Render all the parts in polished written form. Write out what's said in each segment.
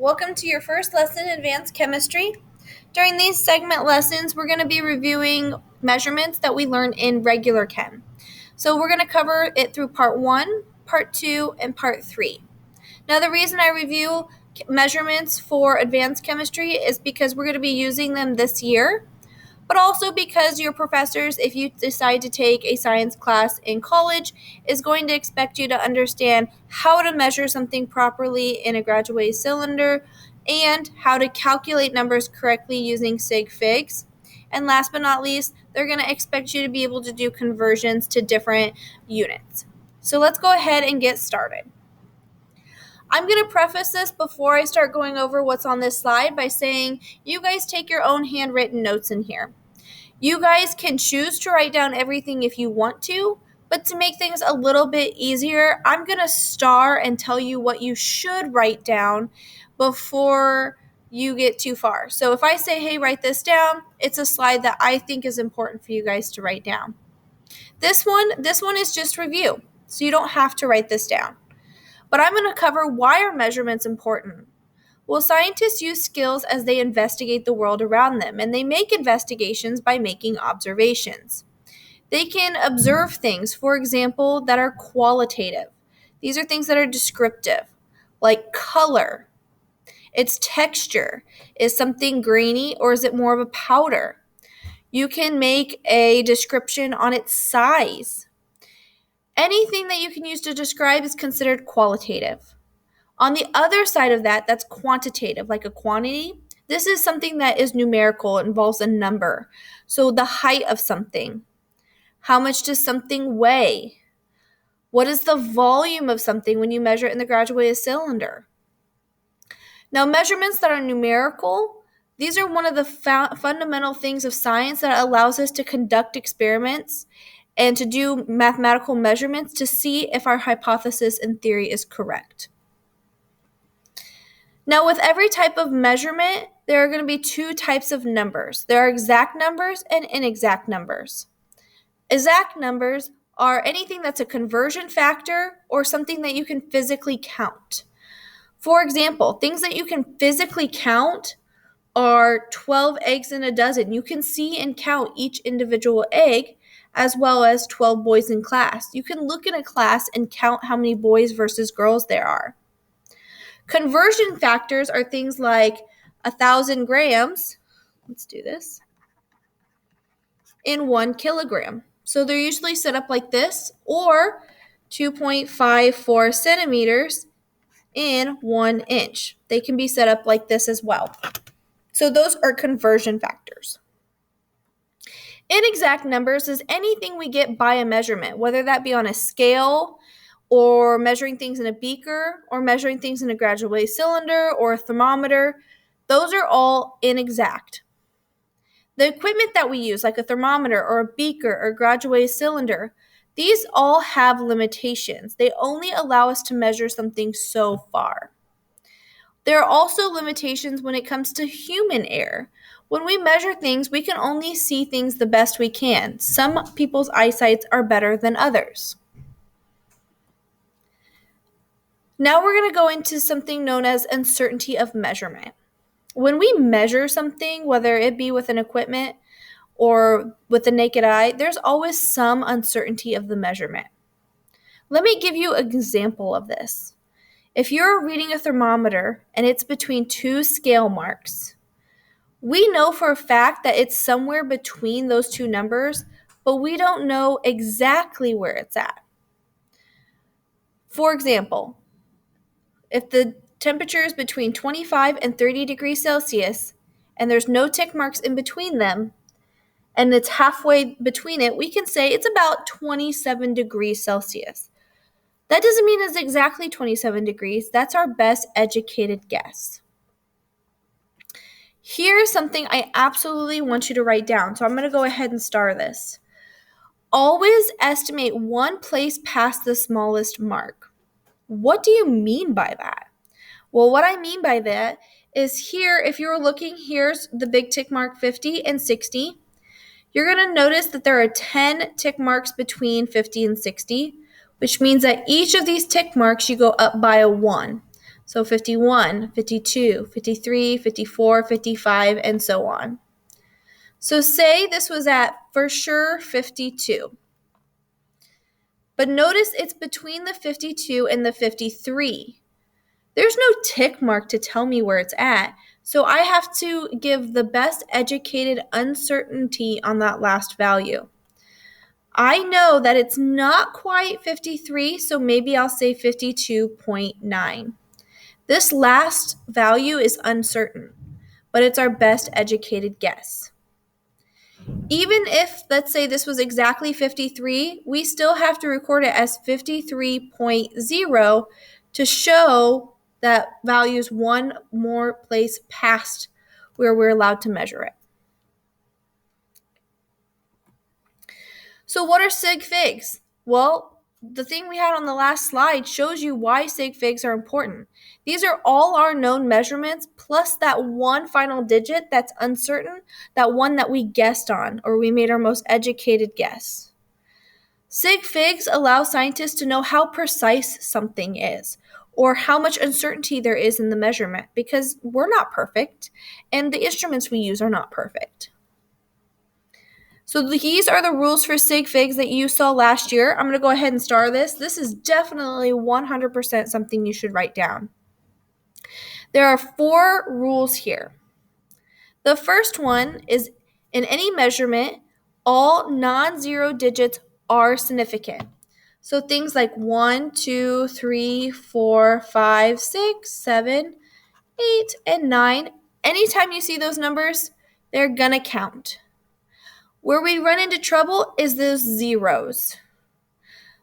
Welcome to your first lesson in advanced chemistry. During these segment lessons, we're going to be reviewing measurements that we learned in regular chem. So we're going to cover it through part 1, part 2, and part 3. Now, the reason I review measurements for advanced chemistry is because we're going to be using them this year, but also because your professors, if you decide to take a science class in college, is going to expect you to understand how to measure something properly in a graduated cylinder and how to calculate numbers correctly using sig figs. And last but not least, they're going to expect you to be able to do conversions to different units. So let's go ahead and get started. I'm going to preface this before I start going over what's on this slide by saying you guys take your own handwritten notes in here. You guys can choose to write down everything if you want to, but to make things a little bit easier, I'm going to star and tell you what you should write down before you get too far. So if I say, hey, write this down, it's a slide that I think is important for you guys to write down. This one is just review, so you don't have to write this down. But I'm going to cover why are measurements important. Well, scientists use skills as they investigate the world around them, and they make investigations by making observations. They can observe things, for example, that are qualitative. These are things that are descriptive, like color. Its texture. Is something grainy or is it more of a powder? You can make a description on its size. Anything that you can use to describe is considered qualitative. On the other side of that, that's quantitative, like a quantity. This is something that is numerical. It involves a number. So the height of something. How much does something weigh? What is the volume of something when you measure it in the graduated cylinder? Now, measurements that are numerical, these are one of the fundamental things of science that allows us to conduct experiments and to do mathematical measurements to see if our hypothesis and theory is correct. Now, with every type of measurement, there are going to be two types of numbers. There are exact numbers and inexact numbers. Exact numbers are anything that's a conversion factor or something that you can physically count. For example, things that you can physically count are 12 eggs in a dozen. You can see and count each individual egg as well as 12 boys in class. You can look in a class and count how many boys versus girls there are. Conversion factors are things like 1,000 grams, let's do this, in 1 kilogram. So they're usually set up like this, or 2.54 centimeters in 1 inch. They can be set up like this as well. So those are conversion factors. Inexact numbers is anything we get by a measurement, whether that be on a scale, or measuring things in a beaker, or measuring things in a graduated cylinder, or a thermometer. Those are all inexact. The equipment that we use, like a thermometer or a beaker or graduated cylinder, these all have limitations. They only allow us to measure something so far. There are also limitations when it comes to human error. When we measure things, we can only see things the best we can. Some people's eyesight are better than others. Now we're going to go into something known as uncertainty of measurement. When we measure something, whether it be with an equipment or with the naked eye, there's always some uncertainty of the measurement. Let me give you an example of this. If you're reading a thermometer and it's between two scale marks, we know for a fact that it's somewhere between those two numbers, but we don't know exactly where it's at. For example, if the temperature is between 25 and 30 degrees Celsius and there's no tick marks in between them, and it's halfway between it, we can say it's about 27 degrees Celsius. That doesn't mean it's exactly 27 degrees. That's our best educated guess. Here's something I absolutely want you to write down. So I'm going to go ahead and star this. Always estimate one place past the smallest mark. What do you mean by that? Well, what I mean by that is here, if you're looking, here's the big tick mark 50 and 60. You're going to notice that there are 10 tick marks between 50 and 60, which means that each of these tick marks you go up by a 1. So 51, 52, 53, 54, 55, and so on. So say this was at, for sure, 52. But notice it's between the 52 and the 53. There's no tick mark to tell me where it's at, so I have to give the best educated uncertainty on that last value. I know that it's not quite 53, so maybe I'll say 52.9. This last value is uncertain, but it's our best educated guess. Even if, let's say, this was exactly 53, we still have to record it as 53.0 to show that value is one more place past where we're allowed to measure it. So what are sig figs? Well, the thing we had on the last slide shows you why sig figs are important. These are all our known measurements plus that one final digit that's uncertain, that one that we guessed on or we made our most educated guess. Sig figs allow scientists to know how precise something is or how much uncertainty there is in the measurement because we're not perfect and the instruments we use are not perfect. So these are the rules for sig figs that you saw last year. I'm going to go ahead and star this. This is definitely 100% something you should write down. There are 4 rules here. The first one is in any measurement, all non-zero digits are significant. So things like 1, 2, 3, 4, 5, 6, 7, 8, and 9, anytime you see those numbers, they're going to count. Where we run into trouble is those zeros.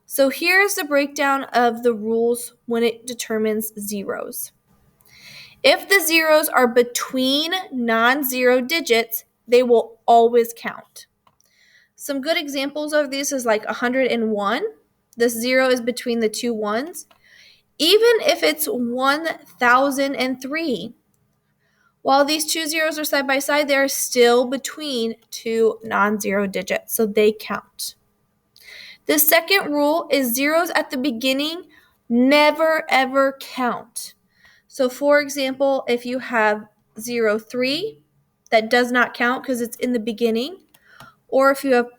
So here's the breakdown of the rules when it determines zeros. If the zeros are between non-zero digits, they will always count. Some good examples of this is like 101. This 0 is between the 2 ones. Even if it's 1003. While these 2 zeros are side by side, they are still between 2 non-zero digits, so they count. The second rule is zeros at the beginning never ever count. So for example, if you have 03, that does not count because it's in the beginning. Or if you have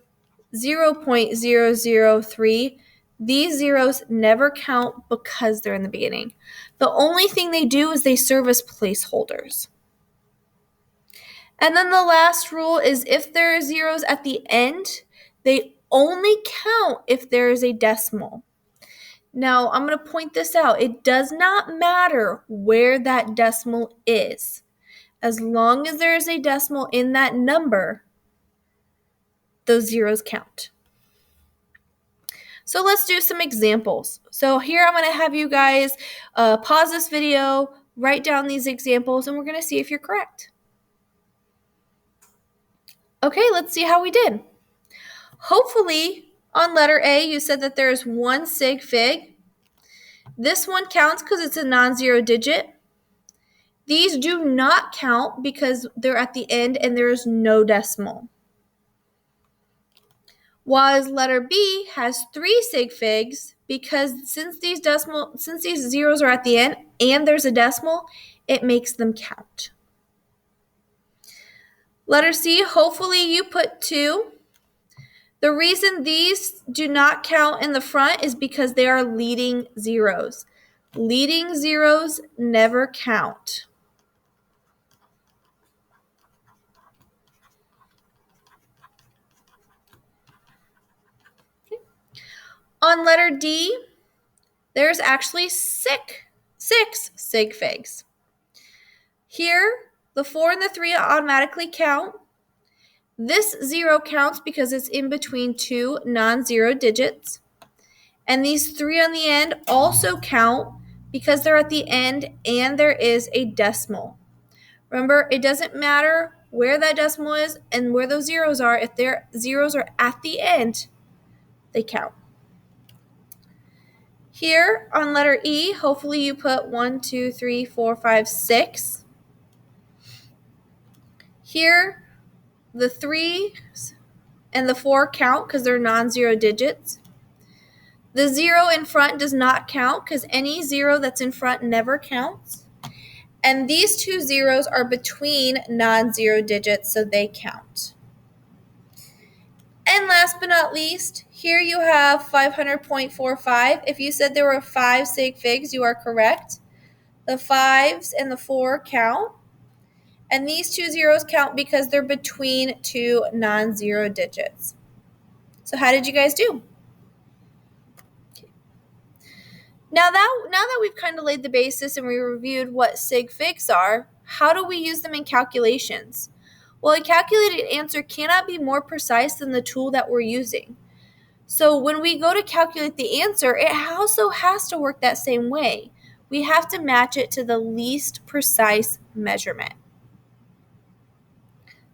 0.003, these zeros never count because they're in the beginning. The only thing they do is they serve as placeholders. And then the last rule is if there are zeros at the end, they only count if there is a decimal. Now, I'm going to point this out. It does not matter where that decimal is. As long as there is a decimal in that number, those zeros count. So let's do some examples. So here I'm going to have you guys pause this video, write down these examples, and we're going to see if you're correct. Okay, let's see how we did. Hopefully, on letter A, you said that there is 1 sig fig. This one counts because it's a non-zero digit. These do not count because they're at the end and there is no decimal. While letter B has 3 sig figs because since these zeros are at the end and there's a decimal, it makes them count. Letter C, hopefully you put 2. The reason these do not count in the front is because they are leading zeros. Leading zeros never count. Okay. On letter D, there's actually 6 sig figs. Here, the 4 and the 3 automatically count. This 0 counts because it's in between 2 non-zero digits. And these 3 on the end also count because they're at the end and there is a decimal. Remember, it doesn't matter where that decimal is and where those zeros are. If their zeros are at the end, they count. Here on letter E, hopefully you put 1, 2, 3, 4, 5, 6. Here, the 3 and the 4 count because they're non-zero digits. The 0 in front does not count because any 0 that's in front never counts. And these two zeros are between non-zero digits, so they count. And last but not least, here you have 500.45. If you said there were 5 sig figs, you are correct. The 5s and the 4 count. And these two zeros count because they're between two non-zero digits. So how did you guys do? Now that we've kind of laid the basis and we reviewed what sig figs are, how do we use them in calculations? Well, a calculated answer cannot be more precise than the tool that we're using. So when we go to calculate the answer, it also has to work that same way. We have to match it to the least precise measurement.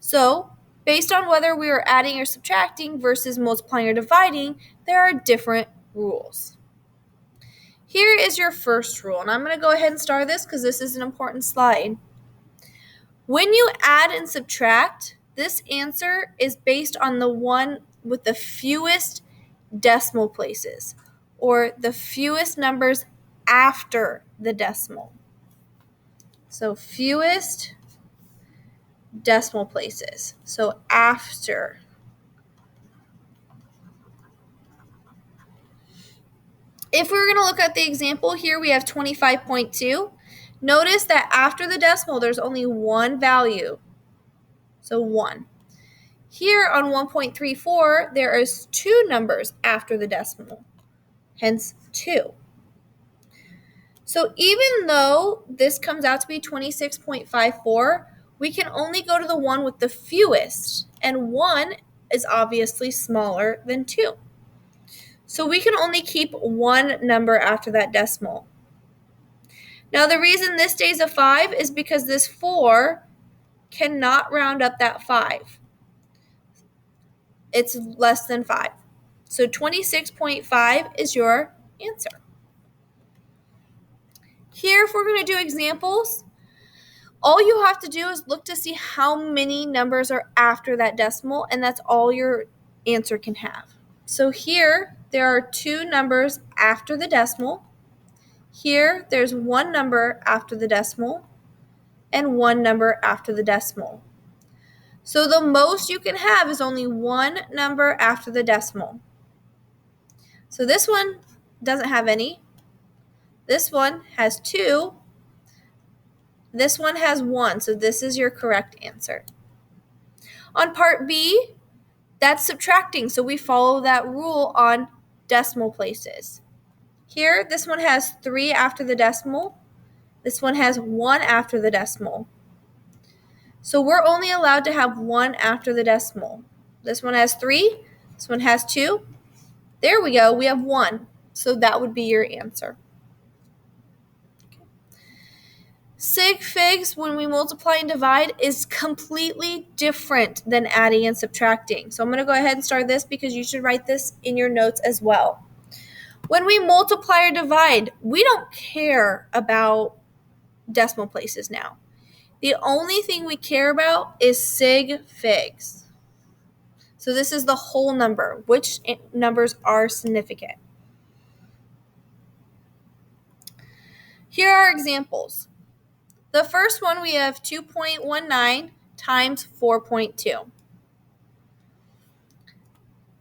So, based on whether we are adding or subtracting versus multiplying or dividing, there are different rules. Here is your first rule, and I'm going to go ahead and start this because this is an important slide. When you add and subtract, this answer is based on the one with the fewest decimal places, or the fewest numbers after the decimal. So fewest decimal places. So after. If we were going to look at the example here, we have 25.2. Notice that after the decimal, there's only one value. So 1. Here on 1.34, there is two numbers after the decimal, hence 2. So even though this comes out to be 26.54, we can only go to the one with the fewest, and 1 is obviously smaller than 2. So we can only keep one number after that decimal. Now the reason this stays a 5 is because this 4 cannot round up that 5. It's less than 5. So 26.5 is your answer. Here, if we're going to do examples, all you have to do is look to see how many numbers are after that decimal, and that's all your answer can have. So here, there are 2 numbers after the decimal. Here, there's 1 number after the decimal and 1 number after the decimal. So the most you can have is only 1 number after the decimal. So this one doesn't have any. This one has 2. This one has 1, so this is your correct answer. On part B, that's subtracting, so we follow that rule on decimal places. Here, this one has 3 after the decimal. This one has 1 after the decimal. So we're only allowed to have 1 after the decimal. This one has 3. This one has 2. There we go. We have 1. So that would be your answer. Sig figs, when we multiply and divide, is completely different than adding and subtracting. So I'm going to go ahead and start this because you should write this in your notes as well. When we multiply or divide, we don't care about decimal places now. The only thing we care about is sig figs. So this is the whole number. Which numbers are significant? Here are examples. The first one, we have 2.19 times 4.2.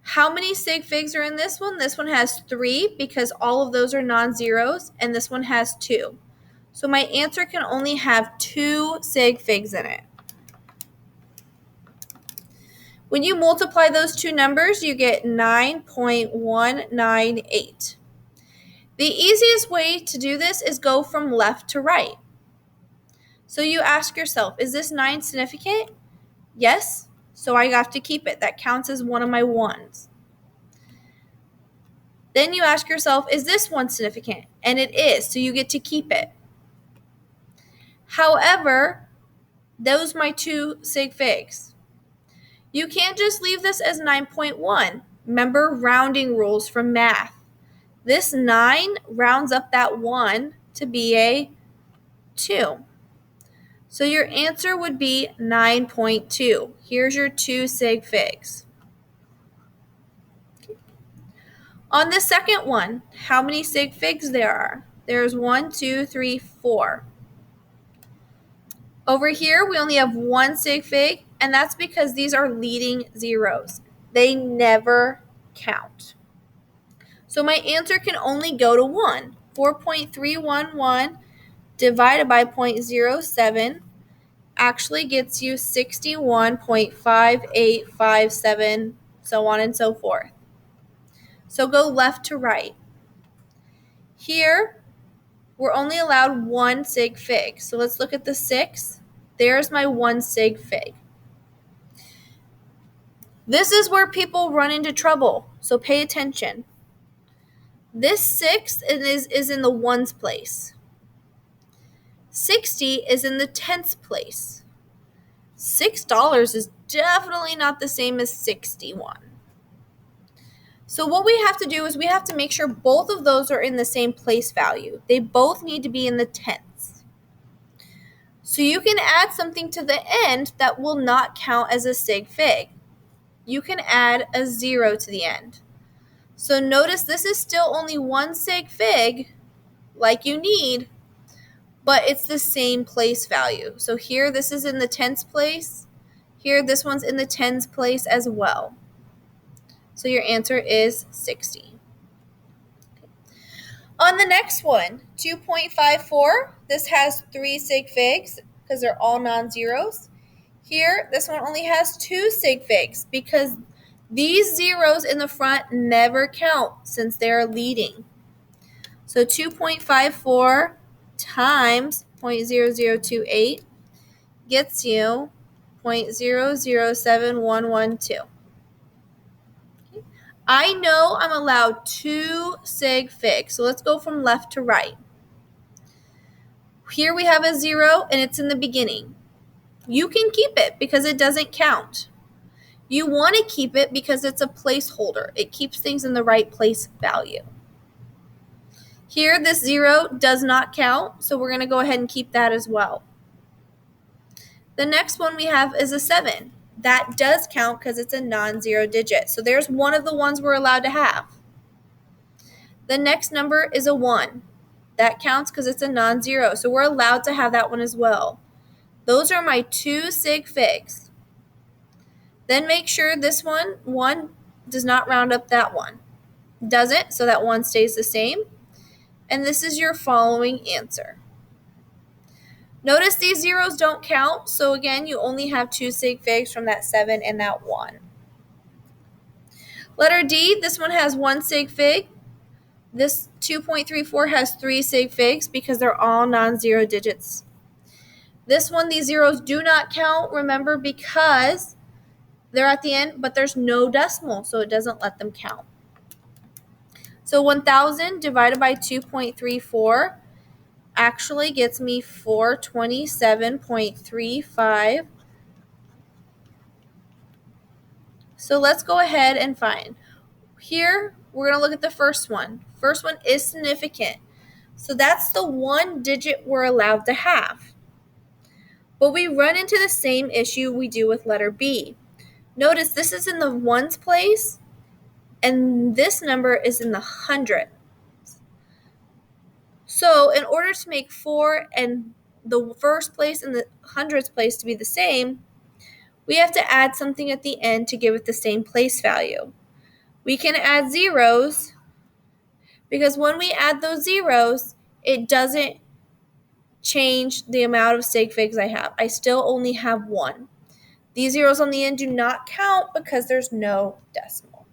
How many sig figs are in this one? This one has 3 because all of those are non-zeros, and this one has 2. So my answer can only have 2 sig figs in it. When you multiply those two numbers, you get 9.198. The easiest way to do this is go from left to right. So you ask yourself, is this 9 significant? Yes, so I have to keep it. That counts as one of my 1s. Then you ask yourself, is this 1 significant? And it is, so you get to keep it. However, those are my 2 sig figs. You can't just leave this as 9.1. Remember rounding rules from math. This 9 rounds up that 1 to be a 2. So your answer would be 9.2. Here's your 2 sig figs. On the second one, how many sig figs there are? There's 1, 2, 3, 4. Over here, we only have one sig fig, and that's because these are leading zeros. They never count. So my answer can only go to 1. 4.311 divided by 0.07 actually gets you 61.5857, so on and so forth. So go left to right. Here, we're only allowed one sig fig. So let's look at the 6. There's my one sig fig. This is where people run into trouble, so pay attention. This 6 is in the ones place. 60 is in the tenths place. $6 is definitely not the same as 61. So what we have to do is we have to make sure both of those are in the same place value. They both need to be in the tenths. So you can add something to the end that will not count as a sig fig. You can add a 0 to the end. So notice this is still only one sig fig, like you need, but it's the same place value. So here, this is in the tenths place. Here, this one's in the tens place as well. So your answer is 60. On the next one, 2.54, this has 3 sig figs because they're all non-zeros. Here, this one only has 2 sig figs because these zeros in the front never count since they're leading. So 2.54 times 0.0028 gets you 0.007112. I know I'm allowed 2 sig figs, so let's go from left to right. Here we have a 0 and it's in the beginning. You can keep it because it doesn't count. You want to keep it because it's a placeholder. It keeps things in the right place value. Here, this 0 does not count, so we're going to go ahead and keep that as well. The next one we have is a 7. That does count because it's a non-zero digit. So there's one of the ones we're allowed to have. The next number is a 1. That counts because it's a non-zero, so we're allowed to have that one as well. Those are my 2 sig figs. Then make sure this one does not round up that one. Does it? So that 1 stays the same. And this is your following answer. Notice these zeros don't count, so again, you only have 2 sig figs from that 7 and that 1. Letter D, this one has 1 sig fig. This 2.34 has 3 sig figs because they're all non-zero digits. This one, these zeros do not count, remember, because they're at the end, but there's no decimal, so it doesn't let them count. So 1,000 divided by 2.34 actually gets me 427.35. So let's go ahead and find. Here, we're going to look at the first one. First one is significant. So that's the one digit we're allowed to have. But we run into the same issue we do with letter B. Notice this is in the ones place, and this number is in the hundred. So in order to make 4 and the first place and the hundredths place to be the same, we have to add something at the end to give it the same place value. We can add zeros because when we add those zeros, it doesn't change the amount of sig figs I have. I still only have 1. These zeros on the end do not count because there's no decimal.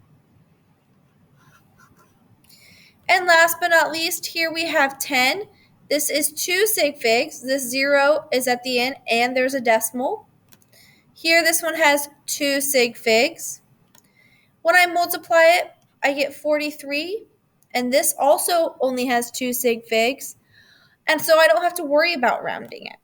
And last but not least, here we have 10. This is 2 sig figs. This 0 is at the end and there's a decimal. Here this one has 2 sig figs. When I multiply it, I get 43. And this also only has 2 sig figs. And so I don't have to worry about rounding it.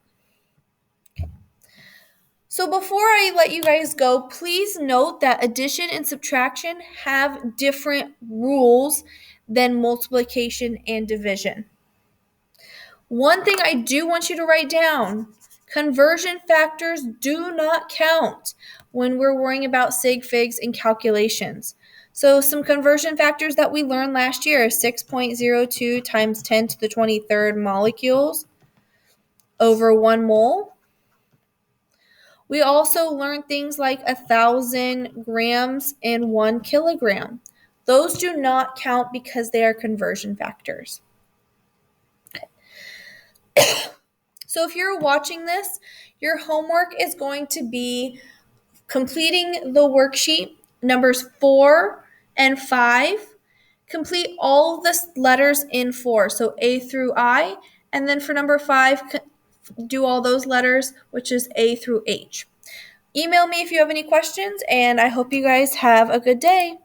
So before I let you guys go, please note that addition and subtraction have different rules than multiplication and division. One thing I do want you to write down, conversion factors do not count when we're worrying about sig figs and calculations. So some conversion factors that we learned last year is 6.02 times 10 to the 23rd molecules over 1 mole. We also learned things like 1,000 grams and 1 kilogram. Those do not count because they are conversion factors. So if you're watching this, your homework is going to be completing the worksheet numbers 4 and 5. Complete all the letters in 4, so A through I, and then for number 5, do all those letters, which is A through H. Email me if you have any questions, and I hope you guys have a good day.